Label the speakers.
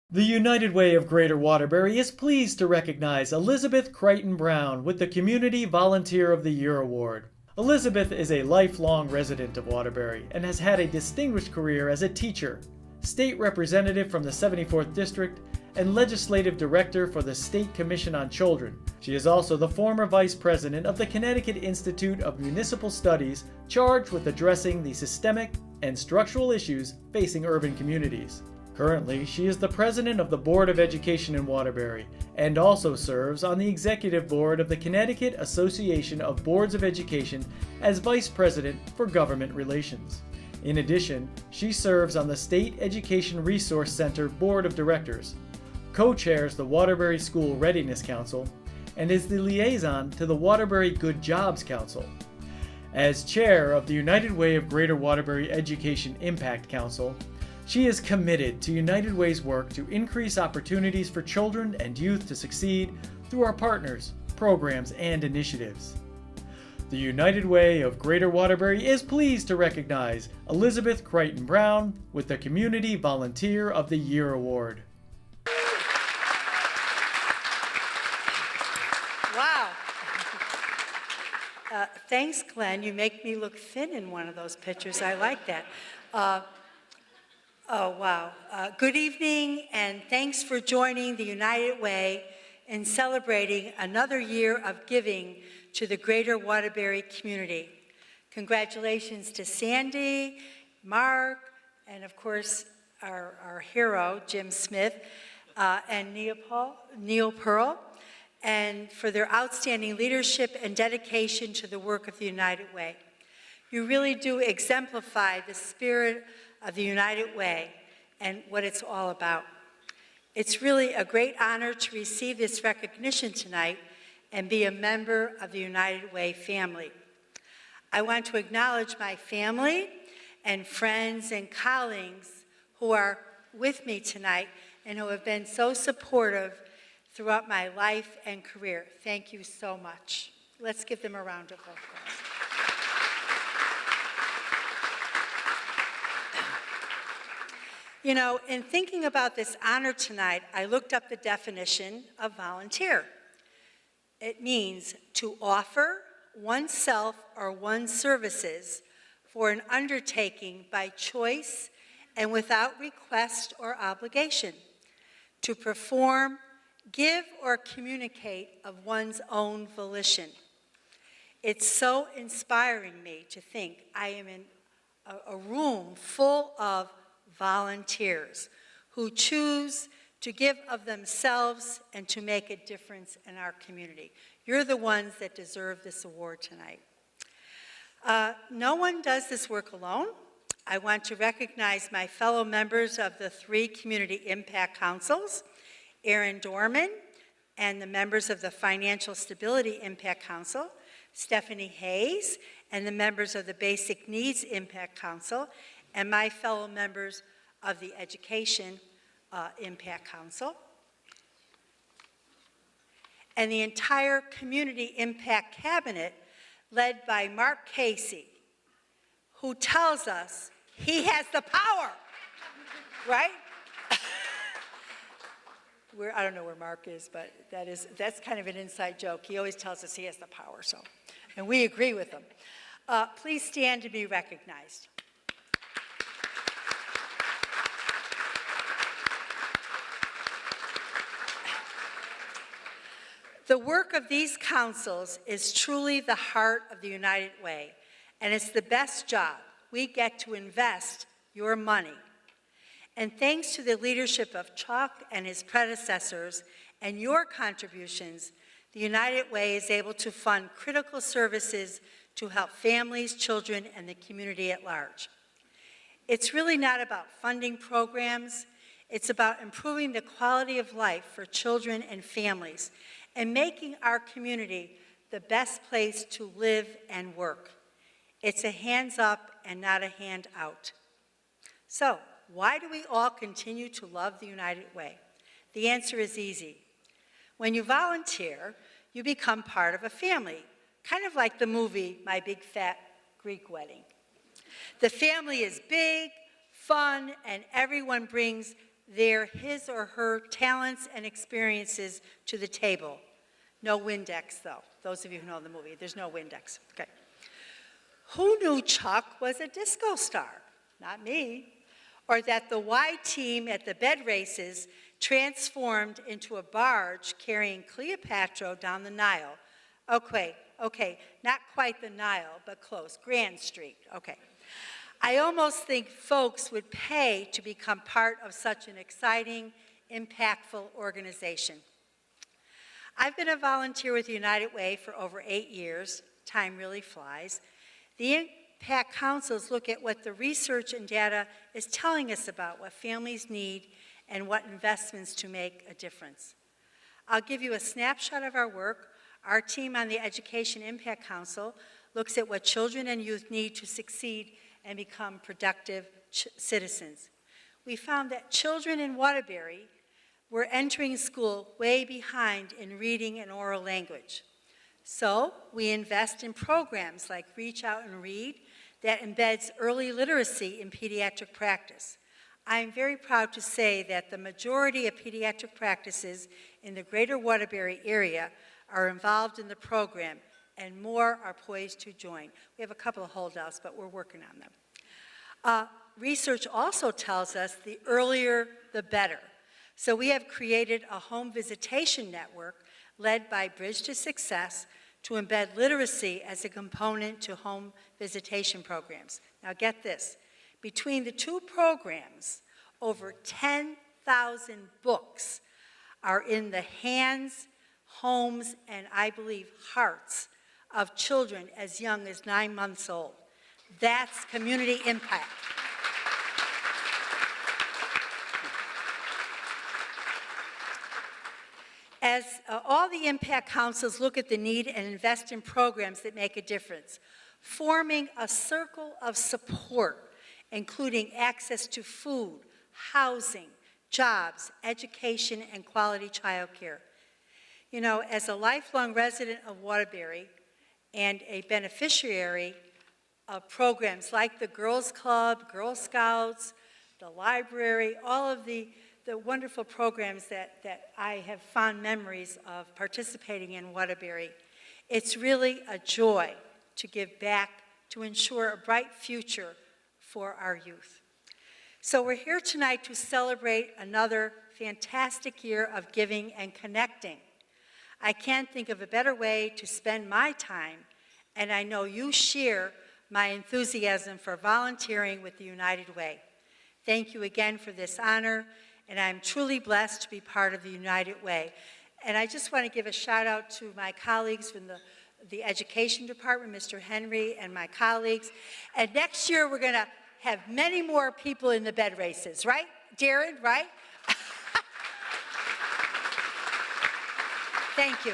Speaker 1: The United Way of Greater Waterbury is pleased to recognize Elizabeth Crichton Brown with the Community Volunteer of the Year Award. Elizabeth is a lifelong resident of Waterbury and has had a distinguished career as a teacher, state representative from the 74th District, and legislative director for the State Commission on Children. She is also the former vice president of the Connecticut Institute of Municipal Studies, charged with addressing the systemic and structural issues facing urban communities. Currently, she is the president of the Board of Education in Waterbury and also serves on the executive board of the Connecticut Association of Boards of Education as vice president for government relations. In addition, she serves on the State Education Resource Center Board of Directors, co-chairs the Waterbury School Readiness Council, and is the liaison to the Waterbury Good Jobs Council. As chair of the United Way of Greater Waterbury Education Impact Council, she is committed to United Way's work to increase opportunities for children and youth to succeed through our partners, programs, and initiatives. The United Way of Greater Waterbury is pleased to recognize Elizabeth Crichton Brown with the Community Volunteer of the Year Award.
Speaker 2: Wow. Thanks, Glenn. You make me look thin in one of those pictures. I like that. Oh, wow. Good evening, and thanks for joining the United Way in celebrating another year of giving to the Greater Waterbury community. Congratulations to Sandy, Mark, and of course, our hero, Jim Smith, and Neil Pearl, and for their outstanding leadership and dedication to the work of the United Way. You really do exemplify the spirit of the United Way and what it's all about. It's really a great honor to receive this recognition tonight and be a member of the United Way family. I want to acknowledge my family and friends and colleagues who are with me tonight and who have been so supportive throughout my life and career. Thank you so much. Let's give them a round of applause. You know, in thinking about this honor tonight, I looked up the definition of volunteer. It means to offer oneself or one's services for an undertaking by choice and without request or obligation, to perform, give, or communicate of one's own volition. It's so inspiring me to think I am in a room full of volunteers who choose to give of themselves and to make a difference in our community. You're the ones that deserve this award tonight. No one does this work alone. I want to recognize my fellow members of the 3 Community Impact Councils, Aaron Dorman, and the members of the Financial Stability Impact Council, Stephanie Hayes, and the members of the Basic Needs Impact Council, and my fellow members of the Education Impact Council, and the entire Community Impact Cabinet led by Mark Casey, who tells us he has the power, right? I don't know where Mark is, but that's kind of an inside joke. He always tells us he has the power, so, and we agree with him. Please stand to be recognized. The work of these councils is truly the heart of the United Way, and it's the best job. We get to invest your money. And thanks to the leadership of Chuck and his predecessors and your contributions, the United Way is able to fund critical services to help families, children, and the community at large. It's really not about funding programs. It's about improving the quality of life for children and families and making our community the best place to live and work. It's a hands up and not a hand out. So, why do we all continue to love the United Way? The answer is easy. When you volunteer, you become part of a family, kind of like the movie My Big Fat Greek Wedding. The family is big, fun, and everyone brings his or her talents and experiences to the table. No Windex, though. Those of you who know the movie, there's no Windex. Okay. Who knew Chuck was a disco star? Not me. Or that the Y team at the bed races transformed into a barge carrying Cleopatra down the Nile. Okay, not quite the Nile, but close, Grand Street, okay. I almost think folks would pay to become part of such an exciting, impactful organization. I've been a volunteer with United Way for over 8 years. Time really flies. The Impact Councils look at what the research and data is telling us about what families need and what investments to make a difference. I'll give you a snapshot of our work. Our team on the Education Impact Council looks at what children and youth need to succeed and become productive citizens. We found that children in Waterbury were entering school way behind in reading and oral language. So we invest in programs like Reach Out and Read that embeds early literacy in pediatric practice. I am very proud to say that the majority of pediatric practices in the greater Waterbury area are involved in the program, and more are poised to join. We have a couple of holdouts, but we're working on them. Research also tells us the earlier, the better. So we have created a home visitation network led by Bridge to Success to embed literacy as a component to home visitation programs. Now get this, between the two programs, over 10,000 books are in the hands, homes, and I believe hearts of children as young as 9 months old. That's community impact. As all the impact councils look at the need and invest in programs that make a difference, forming a circle of support, including access to food, housing, jobs, education, and quality child care. You know, as a lifelong resident of Waterbury and a beneficiary of programs like the Girls Club, Girl Scouts, the library, all of the wonderful programs that I have fond memories of participating in Waterbury, it's really a joy to give back to ensure a bright future for our youth. So we're here tonight to celebrate another fantastic year of giving and connecting. I can't think of a better way to spend my time, and I know you share my enthusiasm for volunteering with the United Way. Thank you again for this honor, and I'm truly blessed to be part of the United Way. And I just want to give a shout out to my colleagues from the Education Department, Mr. Henry and my colleagues. And next year we're going to have many more people in the bed races, right? Darren, right? Thank you.